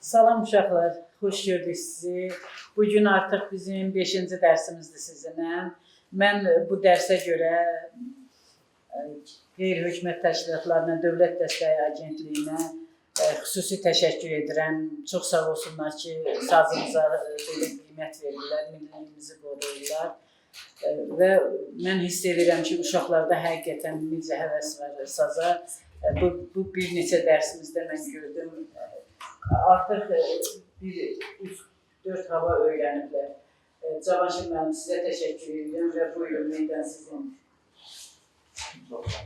Salam uşaqlar, xoş gördük sizi. Bugün artıq bizim 5-ci dərsimizdir sizinlə. Mən bu dərsə görə qeyri-hökumət təşkilatlarına, Dövlət Dəstəyi Agentliyinə xüsusi təşəkkür edirəm. Çox sağ olsunlar ki, sazımıza belə qiymət verirlər, milliyimizi qoruyurlar. Və mən hiss edirəm ki, uşaqlarda həqiqətən necə həvəs var saza. Bu bir neçə dərsimizdə mən gördüm. Artıq 3-4 hava öyrəniblər. Cavanşir müəllim, sizə təşəkkür edirəm və buyurun, meydan sizin. Çox sağ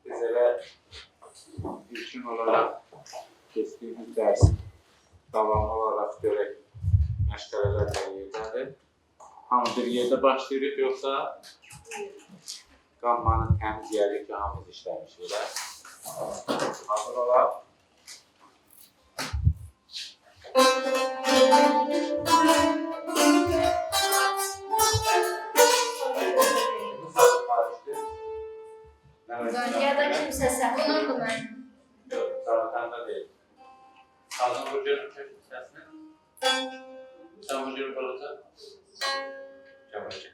biz elə ilkin olaraq keçdiyimiz dərsin davamlı olaraq görək məşğələlər bir yerdədir. Hamı bir yerdə başlayırıq, yoxsa qammanın təmiz yeri ki, hamımız işləmişik. Hazır olaq. Ya da kimsə səslənirdi mən. Yox, zaratan da deyil. Sazın vuracağım səsini. Sen vuracağım kalacaq. Yapacaq.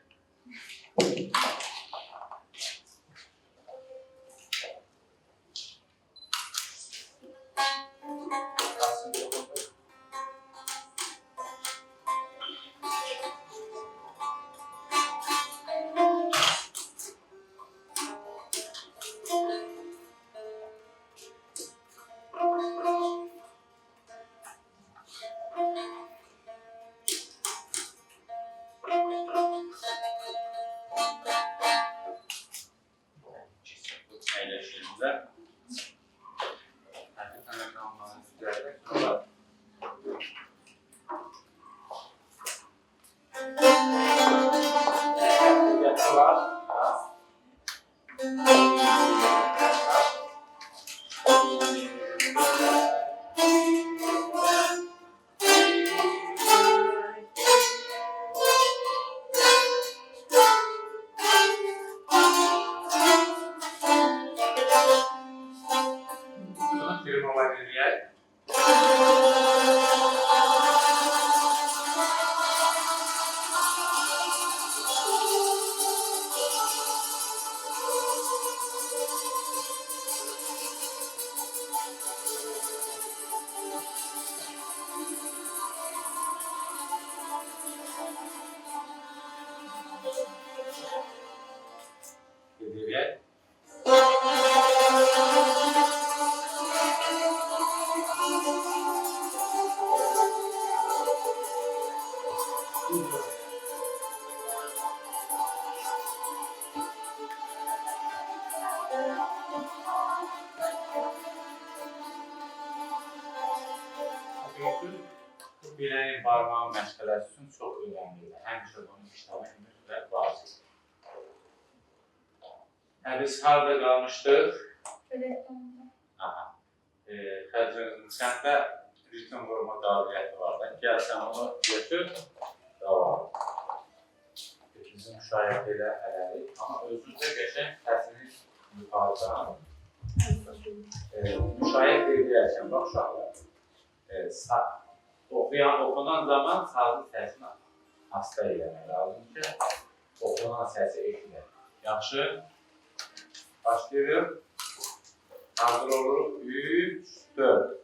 Əyləşdirimizlər. Həqiqətən əqamların üzərində sonra gətirilər. Biləyin barmaq məşğələsi üçün çox önemlidir. Həmişə bunu işləmək mütləq vacibdir. Biz harada qalmışdıq? Səndə ritm vurma qabiliyyəti var da. Gəl sən onu götür, davam. Bizim müşahidə elə hələlik. Amma özünüzdə qəşəng səsini yuxarıdan müşahidə edərkən, bax uşaqlar. Oxunan zaman sazın səsini hasta eləmək lazım ki, oxunan səsi eşidir. Yaxşı. Başlayırıq. Hazır oluruq. 3, 4.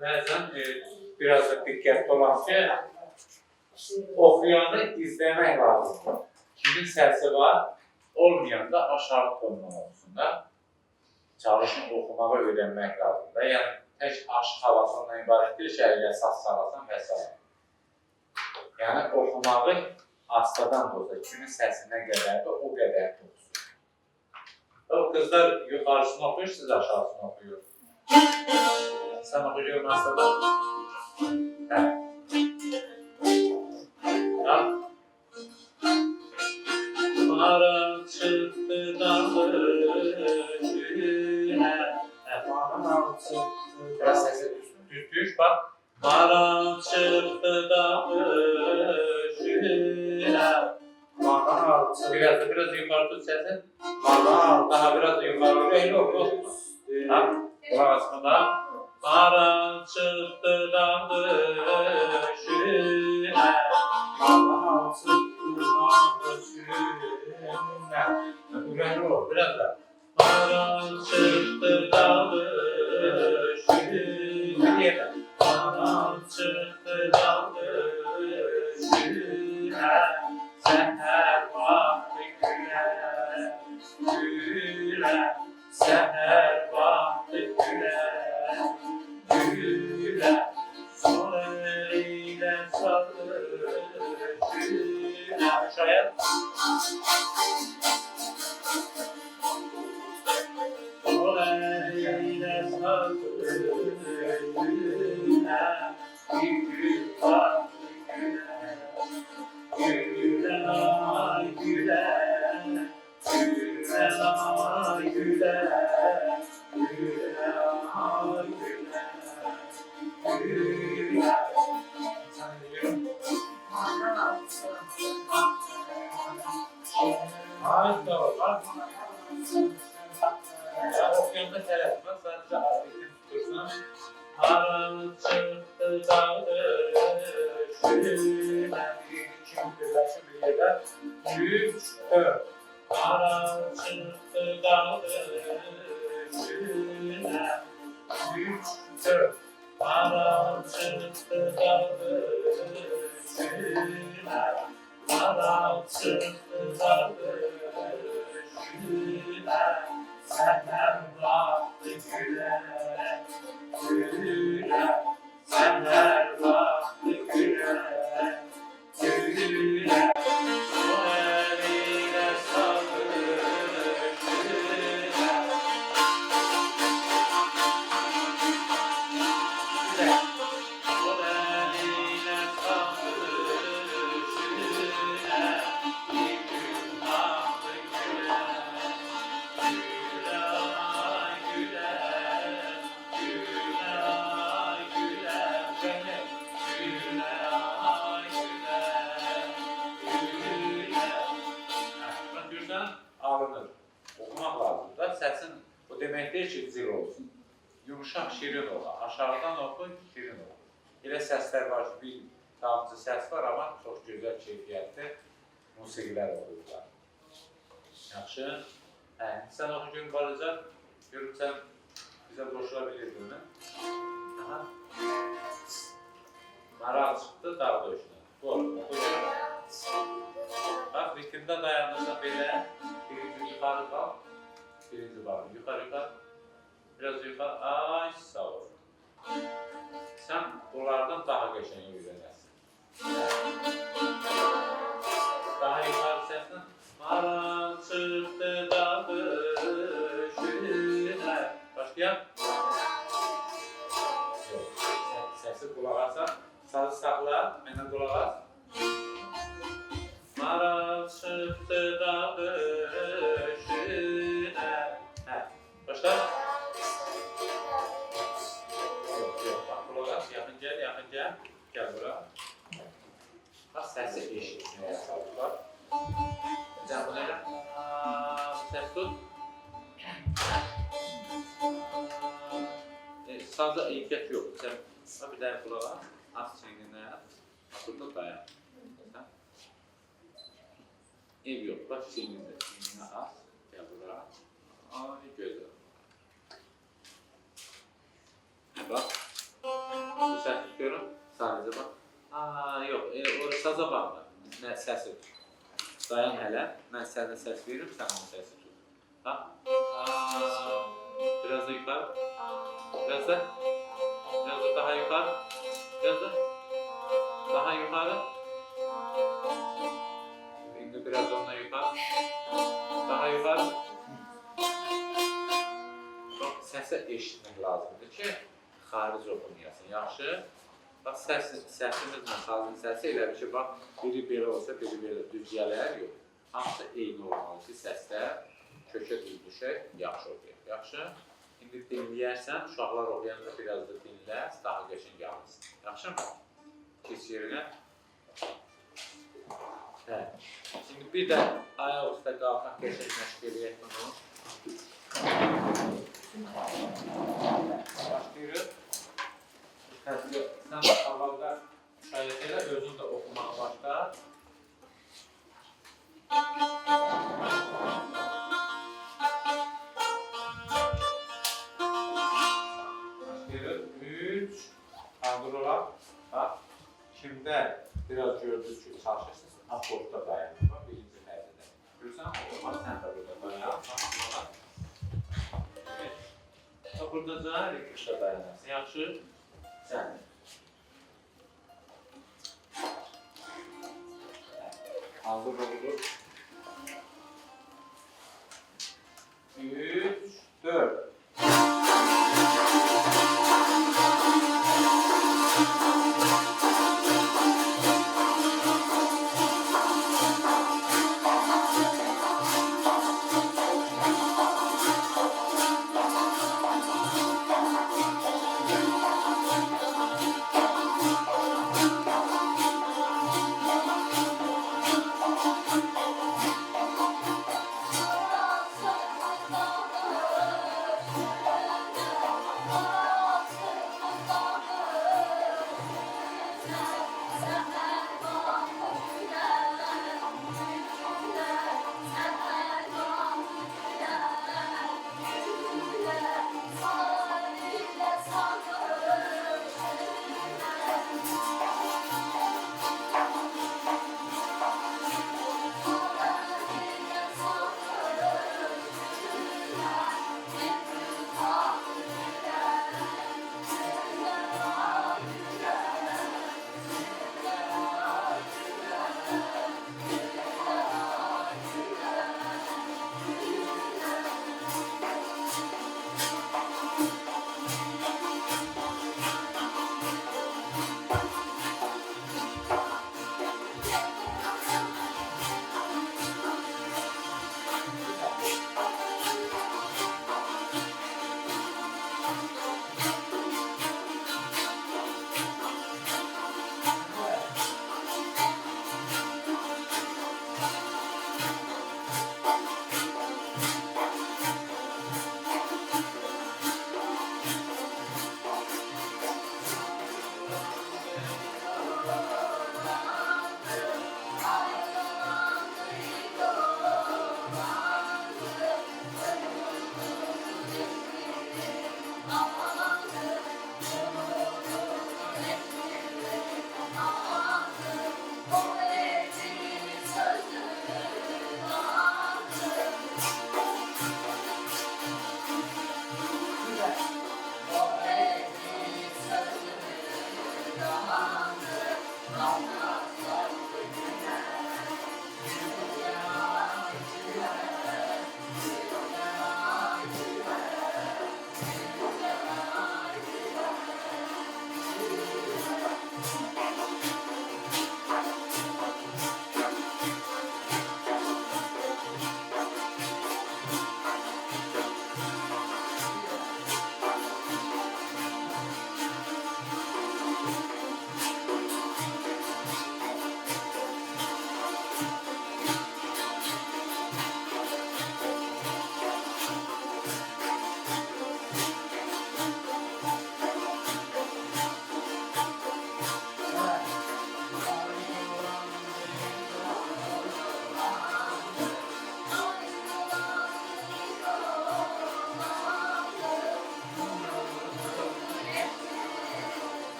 Bazen biraz da dikkatli olan ki okuyanı izlemek lazım. Kimin sesi var, olmayanda aşağı tonlu olsun da çalışın okumağı öğrenmek lazım da. Yani tek aşk havasından ibaret bir şey, esas salasan vesaire. Yani okumağı astadan da olsa, kimin sesine kadar da o kadar olsun. O kızlar yukarısını okuyor, siz aşağısını okuyor. Sen okuyor astadan. Evet. Mara çıktı dağına. Biraz sesi düz bak. Mara çıktı dağına. Biraz yukarı tut sesi. Daha biraz yukarı öyle oku. Kulak aslında. Mara çıktı dağına. Öyle o, biraz da. Mara çıktı dağına. Mara çıktı dağına. Seher vakti güle, güle, seher vakti Hayır, doğru. Ya okyanda tələf var, sadəcə arayı tutursan. Haram çıxdı dağdır, şülə kim birləşir bir yerdə. 3, 4. Haram çıxdı dağdır, şülə 3, 4. Haram çıxdı dağdır, şülə haram çıxdı dağdır, şülə səhər vaxtı gülə, gülə səhər vaxtı gülə, gülə o əlinə salır, gülə o əlinə salır, gülə bir gün vaxtı gülə. Alınır. Okumaq lazımdır. Səsin o demək deyil ki, zil olsun. Yumuşaq, şirin ola. Aşağıdan oku, şirin ola. Elə səslər var ki, bir damcı səs var, amma çox gözəl keyfiyyətli musiqilər olurlar. Yaxşı. Sən oxu gün baracaq, görüm sən bizə qoşula bilirdin mi? Maral çıxdı dağ döyüşünə. Doğru, oxu görüm. Bax, ritmdə dayanırsan belə, birinci yuxarı qal, birinci var, yuxarı, biraz yuxarı, ay, sağ ol. Sən bunlardan daha qəşəng öyrənəsin. Daha yuxarı səslə, maral çıxdı dağdır, şülə. Başlayaq. Səsi qulaq asaq, sazı saxla, mənə qulaq as. Maral çıxdı dağdır, şülə. Başla. Yox, bax, qulaq as, yaxın gəl. Gəl bura. Bax, səsi eşitməyə çalışlar. Sən bunu elə, səs tut. Sazda ehtiyat yox. Sən bir dənə qulaq as, az çəngənə, burada dayan. Ev yox, bax çəngənə az, gəl bura. Ay, gözəl. Bax, bu səsi görün, sadəcə bax. Yox, orada saza baxma, səsi tut. Dayan hələ, mən sənə səs veririm, sən onun səsi tut. Bax, biraz da yuxarı, biraz da daha yuxarı, biraz da daha yuxarı. İndi biraz ondan yuxarı, daha yuxarı. Bax, səsə eşitmək lazımdır ki, xaric oxunmayasın, yaxşı? Bax, səsimizlə xalqın səsi elə bir ki, bax, biri belə olsa, biri belə düz gələr, yox. Hamısı eyni olmalı ki, səslər kökə düz düşək, yaxşı oxuyaq, yaxşı? İndi dinləyərsən, uşaqlar oxuyanda biraz da dinlər, daha qəşəng gəlməsin. Yaxşı mı? Keç yerinə. Şimdi bir də ayaq üstə qalxaq, qəşəng məşq eləyək bunu. Başlayırıq. Sən avvalda şayət elə, özün də oxumağa başla. Başlayırıq. 3, hazır olaq. Bax, şimdi biraz gördünüz ki, çalışırsınız. Akordda dayanır. Bax, birinci pərdədə. Görürsən, oxumaq sən də burada dayan. Burada rikuşda dayanırsın. Yaxşı. Sən. Hazır oldu. 3, 4.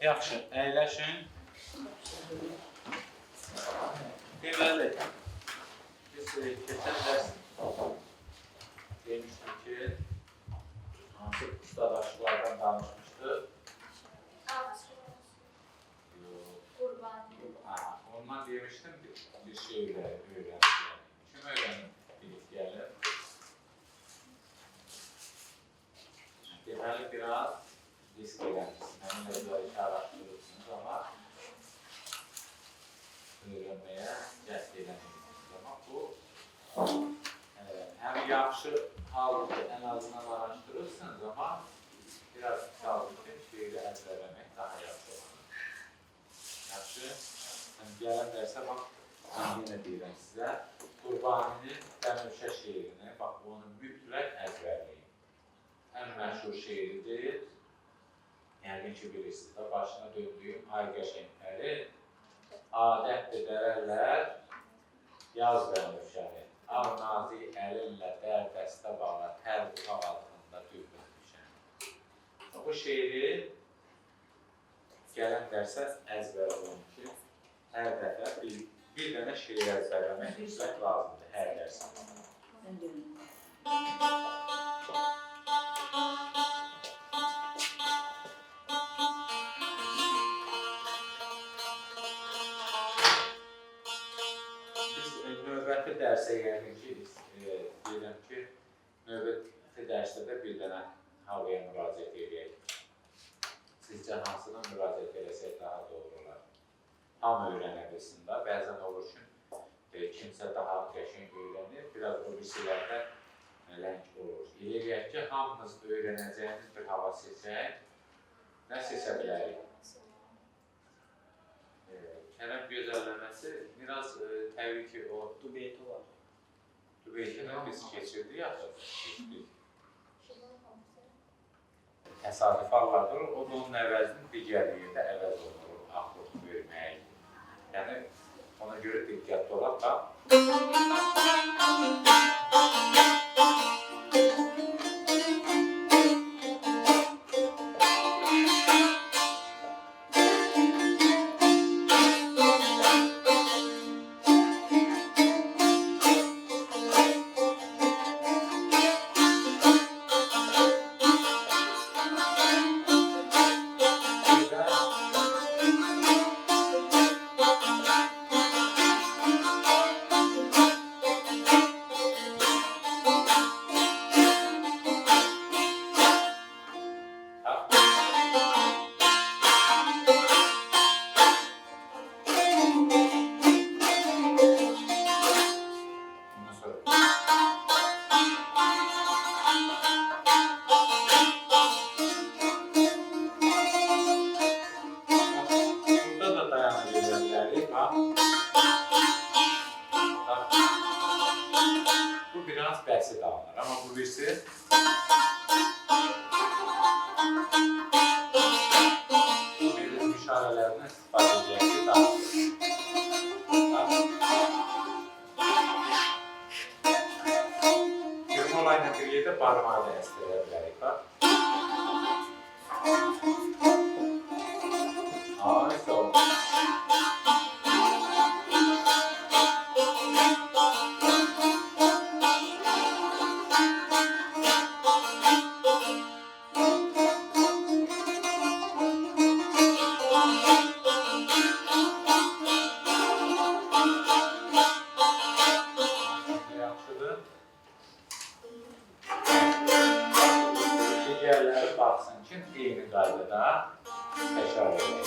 Yaxşı, əyləşin. Deməli, biz keçən dərs demişdim ki, hansı ustadaşlardan danışmışdıq. Ondan demişdim bir şey öyrənmişler. Kim öyrənib bilib gəlir? Deməli, biraz risk eləmişsiniz. Həmin özləri işə araşdırırsınız, amma öyrənməyə cəhd eləməyirsiniz. Amma bu həm yaxşı haldır, ən azından araşdırırsınız, amma biraz qaldır ki, şeiri əzbərləmək daha yaxşı olur. Yaxşı, gələn dərsə, bax, mən yenə deyirəm sizə, Qurbaninin Bənövşə şeirini, bax, onu mütləq əzbərləyin. Ən məşhur şeiridir. Yəqin ki, bilirsiniz də, başına döndüyüm ay qəşəngləri, adətdir dərərlər, yaz Bənövşəni, ağ nazik əlinlə dərdəstə bağla, tər ufaq altında dürbünmüşəm. Bu şeiri gələn dərsə əzbər olun ki, hər dəfə bir dənə şeir əzbərləmək mütləq lazımdır, hər dərsə. Növbəti dərsə yəqin ki, deyirəm ki, növbəti dərsdə də bir dənə havaya müraciət edəyək. Sizcə hansına müraciət edəsək daha doğru olar? Hamı öyrənə bilsin də, bəzən olur ki, kimsə daha qəşəng öyrənir, biraz o birisilərdə ləng olur. Eləyək ki, hamımız öyrənəcəyimiz bir hava seçək, nə seçə bilərik? Kələm gözəlləməsi biraz təbii ki, o dubeyti var. Dubeytini biz keçirdik, yaxşı keçirdik. Təsadüf hallardır, o da onun əvəzinin digər yerdə əvəz olunur, axlıq vermək. Yəni, ona görə diqqətli olaq da. Bu biraz bəsit alınır, amma bu birisi belirli işarələrindən istifadə edəcək ki, daha yürümə olayla bir yerdə barmağı da əstirə bilərik. Neyse oldu. Digərləri baxsın ki, eyni qaydada təkrar edək.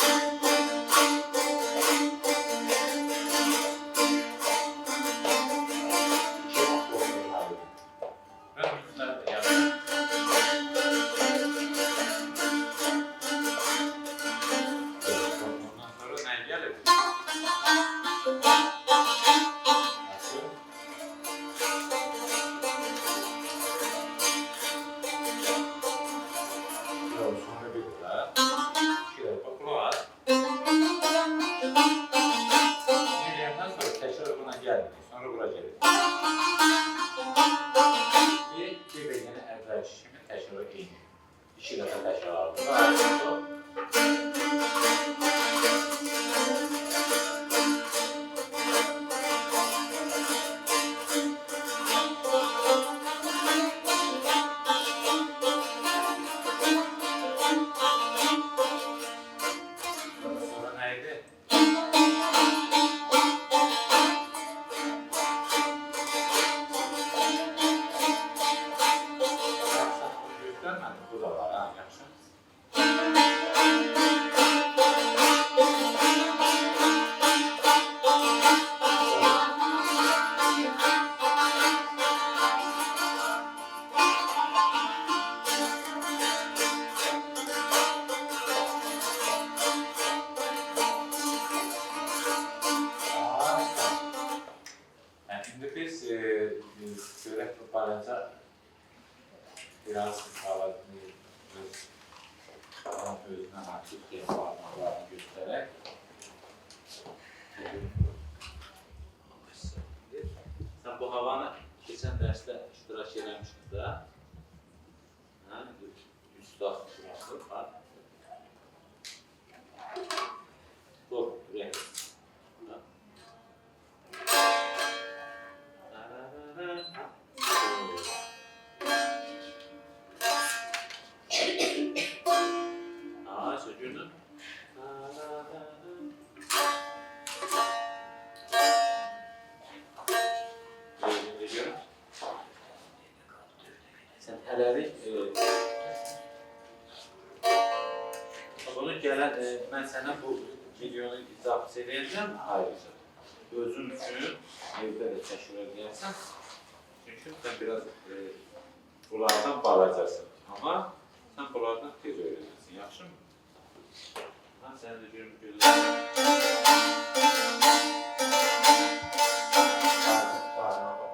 Ondan sonra nə gəlir? Sonra bir də iki dəfə qulaq. Yürüyəndən sonra təkrar buna gəlmir. Sonra bura gəlir. Bir də yenə əvvəlki kimi təkrar eyni. İki dəfə təkrar aldım. Ayrıca biraz sağlıklı özüne aktif parmaklarını göstererek sen bu havanı geçen derste iştirak eləmişdin də. Hə, üstad şurası var. Dur, buraya. Aa, sözcüğünü. Sen hələlik bunu gələn mən sənə bu videonu izah edəcəm ayrıca. Özün üçün evdə də təşkil edəcəksən. Çünki sən biraz bunlardan balacasın. Amma sən bunlardan tez öyrənirsən, yaxşı mı? Mən sənə də görüm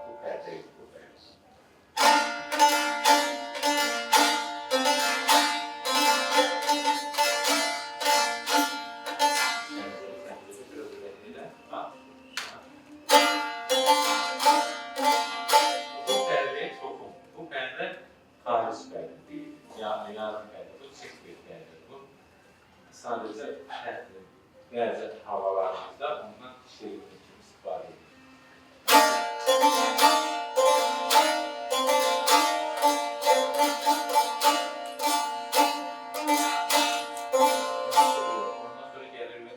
bu pərdəyi buradayız. Sadece bazı havalarımızda ondan istifade ediyoruz. Ondan sonra gelir ve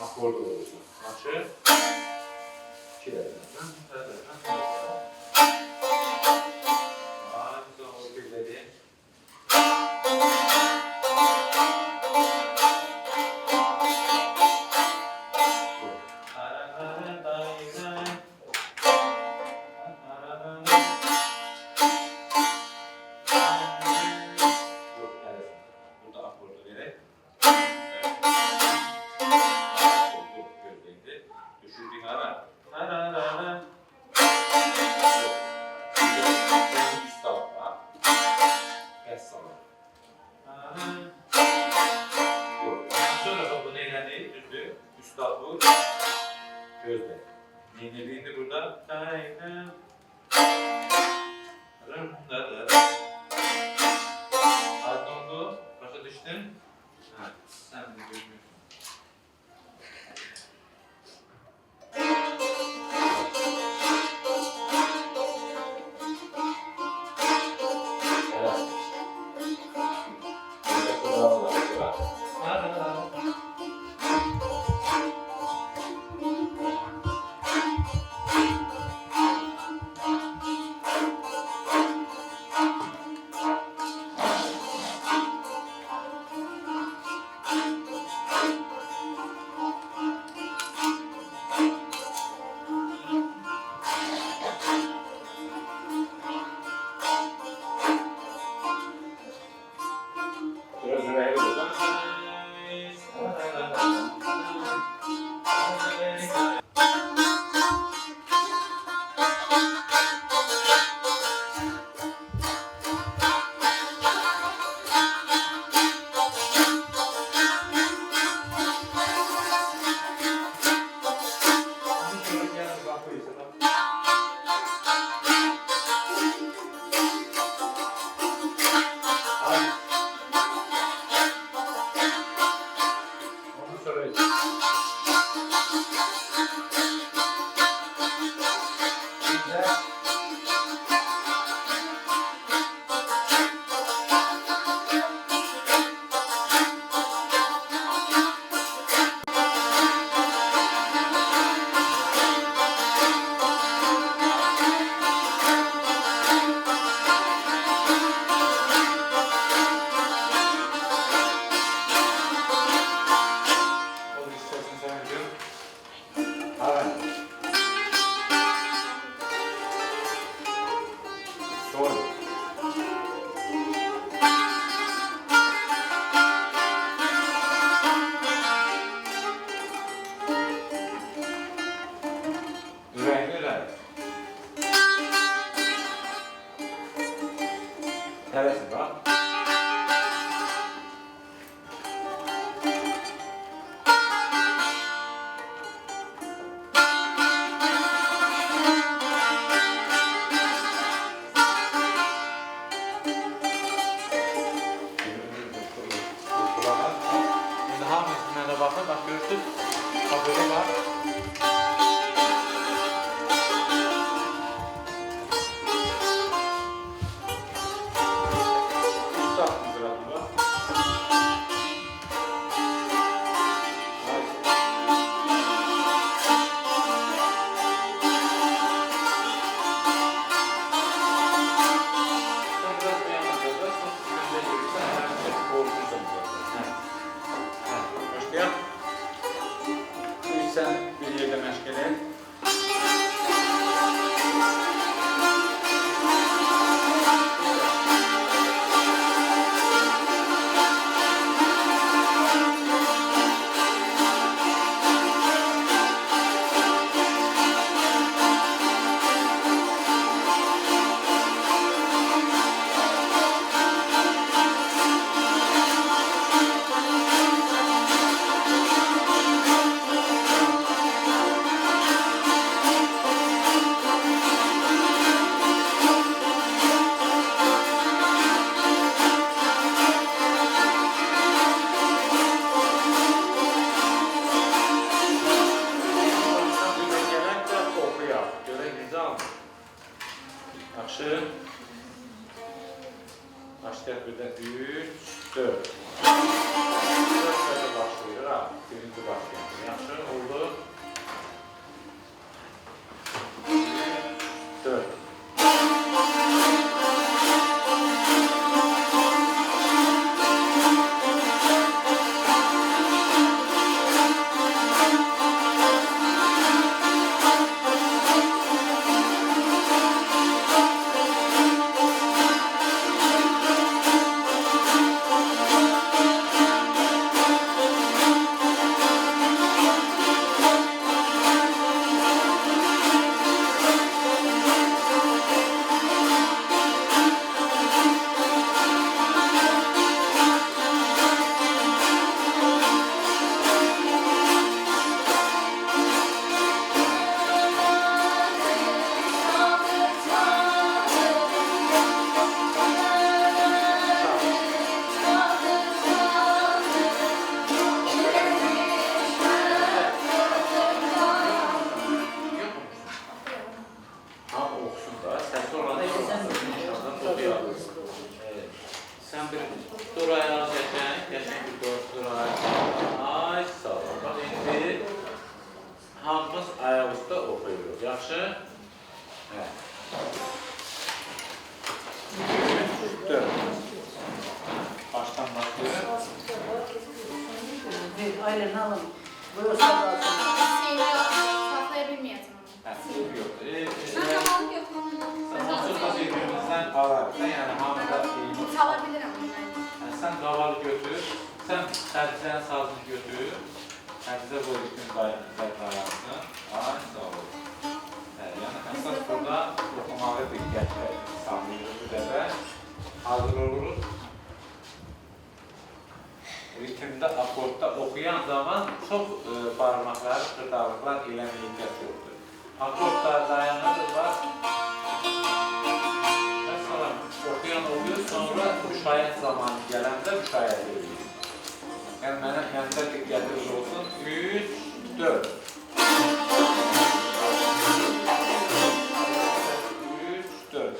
akor doğrusu. Başı burada akordu vererek düşürdüğün ara üst tarafa sonra da bunu eğlendi düzdü üst tarafı gözle yenildiğinde burada Ardondu, başa düştün. Ha, sen de görmüyorsun. Biraz öyle buradan. 4. 4 başlayır. Birinci başlayır. Yaxşı oldu. 4. Sen bir duraya çəkən, qəşəng bir duraya. Ay sağ ol. Bax, indi hamımız ayaq üstə oxuyuruq. Yaxşı? Evet. 4. Baştan başlayırıq. Aynen alın. Buyursan lazım. Saxlaya bilməyəcəm onu. Yox. Tamam, yox. Onsuz da bir-birimizdən alarıq. Yəni hamıda eyni. Çala bilirəm onu mən. Sen davalı götür, sen Hədizənin sazını götür. Hədizə qoy bütün qaydalarını. Ay, sağ ol. Yəni, əsas burada oxumağı diqqətlə sağlayırıq bir dəfə. Hazır oluruq. Ritmdə, akordda oxuyan zaman çox barmaqları, xırdalıqlar eləməyə qəs yoxdur. Akordda dayanırlar. Mesela okuyan oluyor, sonra müşahit zamanı gələndə müşahit edilir. Yəni, mənə kəndə diqqətiniz olsun. 3, 4. 3, 4.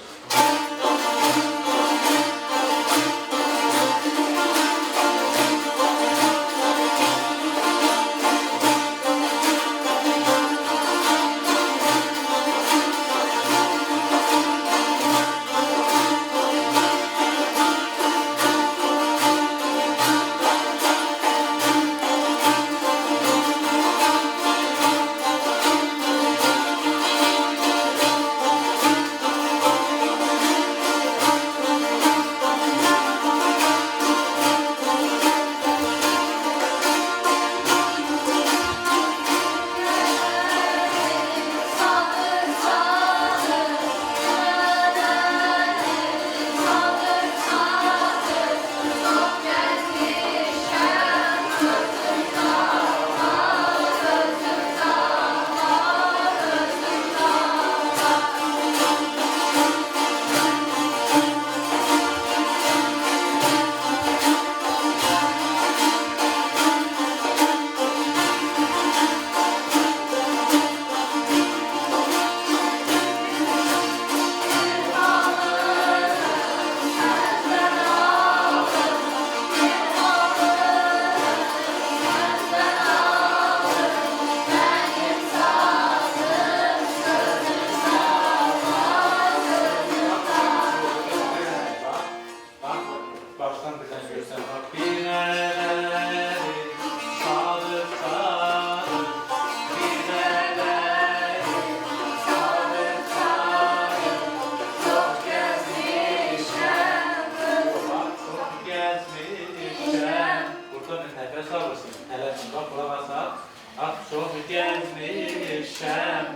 Gezmişəm,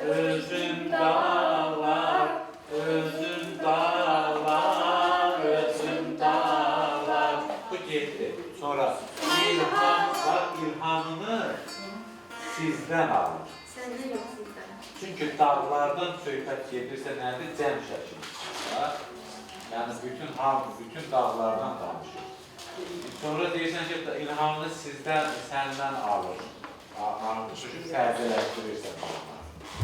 özün dağlar, özün dağlar, özün dağlar. Bu getdi. Sonra ilham var, ilhamını sizdən alır. Səndən yox sizdən. Çünki dağlardan söhbət gedirsə nədir? Cəm şəkildə. Yəni bütün dağlardan danışır. Sonra deyirsən ki, ilhamını sizdən, səndən alır. Çünki fərqləşdirirsən.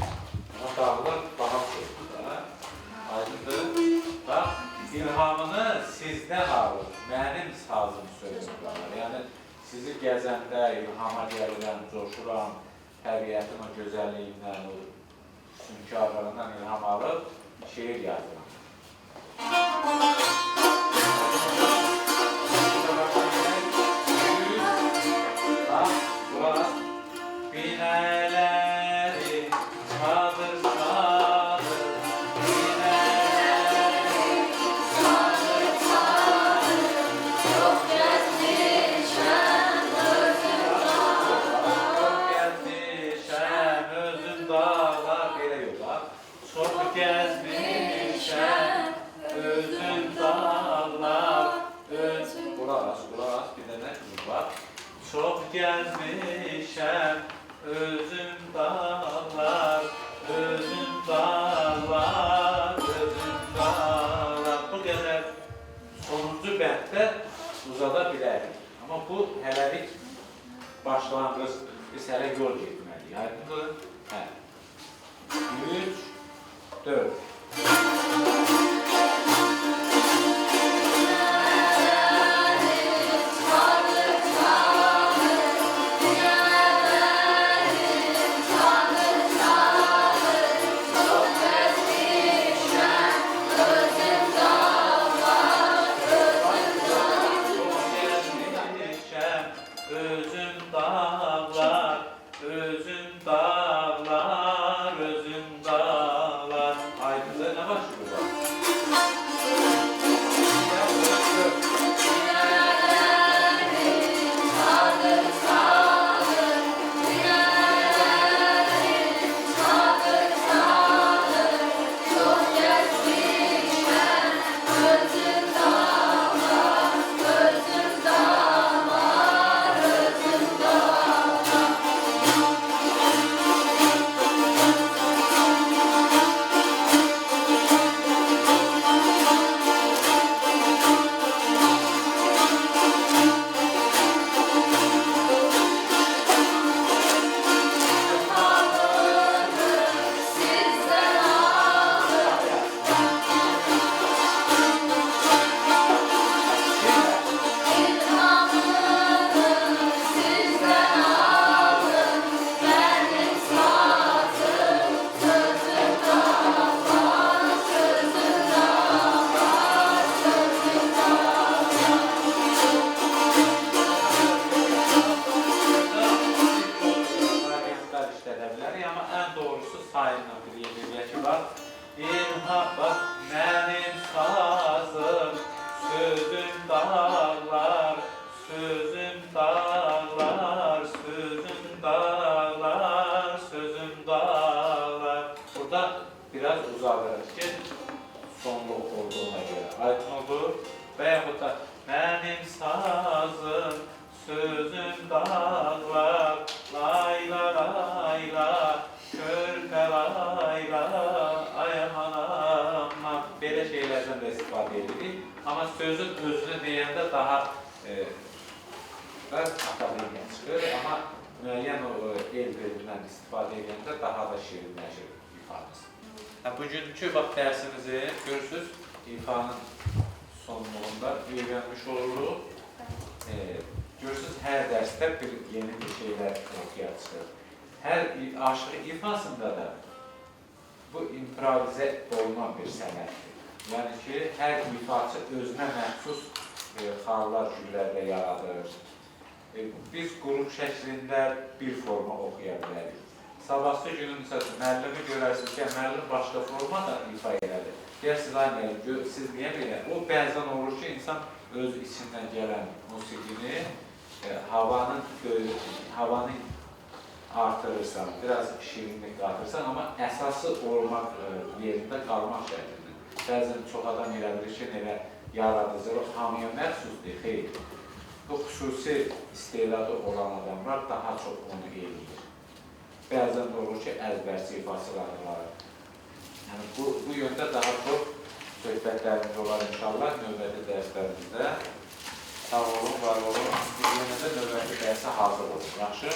Amma dağlar daha çoxdur da. Aydındır. Bax, ilhamını sizdən alır. Mənim sazım söylüyorlar. Yəni sizi gəzəndə ilhama gəlirəm, coşuram, təbiətin o gözəlliyindən, o sünkarlarından ilham alıb şeir yazıram. Binələri çalır çalır, binələri çalır çalır, çox gəzmişəm özüm dağlar, belə yox, çox gəzmişəm özüm dağlar, qulaq as, bir dənə var. Çox gəzmişəm özüm dağlar, özüm dağlar, özüm dağlar. Bu qədər sonuncu bənddə uzada bilərik. Amma bu hələlik başlanğıc, biz hələ yol getməliyik. Aydındır? Hə. 3, 4. Özüm dağlar, özüm dağlar, özüm dağlar. Aydın'da ne başlıyor bu? Ama en doğrusu sayınla bir yerliği var. İlham bak benim sazım, sözüm dağlar, sözüm dağlar, sözüm dağlar, sözüm dağlar. Burada biraz uzalırız ki sonlu olduğuna göre. Aydın olur. Veyahut da benim sazım, sözüm dağlar, layla layla, körpe layla, ayhan amma. Belə şeylərdən də istifadə edirik. Amma sözün özünü deyəndə daha akademiya çıxır. Amma müəyyən o el bölümündən istifadə edəndə daha da şirinləşir ifadəsi. Bugünkü dərsimizi görürsünüz, ifanın sonluğunda öyrənmiş oluruq. Görürsünüz, hər dərsdə yeni bir şeylər ortaya çıxır. Hər aşığı ifasında da bu improvizə olunan bir sənətdir. Yəni ki, hər ifaçı özünə məxsus xallar, cümlələr yaradır. Biz qrup şəklində bir forma oxuya bilərik. Sabahsı günün müəllimi görərsiniz ki, müəllim başqa forma da ifa elədir. Deyirsiniz, ay müəllim, siz niyə belə? O bəzən olur ki, insan öz içindən gələn musiqini, havanı artırırsan, biraz şirinlik artırırsan, amma əsası olmaq yerində qalmaq şəklində. Bəzən çox adam elə bilir ki, elə yaradıcı, hamıya məxsusdur, xeyr. Bu xüsusi istedadı olan adamlar daha çox onu eləyir. Bəzən də olur ki, əzbərçi ifasıları var. Yəni, bu yöndə daha çox söhbətlərimiz olar inşallah növbəti dərslərimizdə. Sağ olun, var olun. Bir yenə də növbəti dərsə hazır olun. Yaxşı?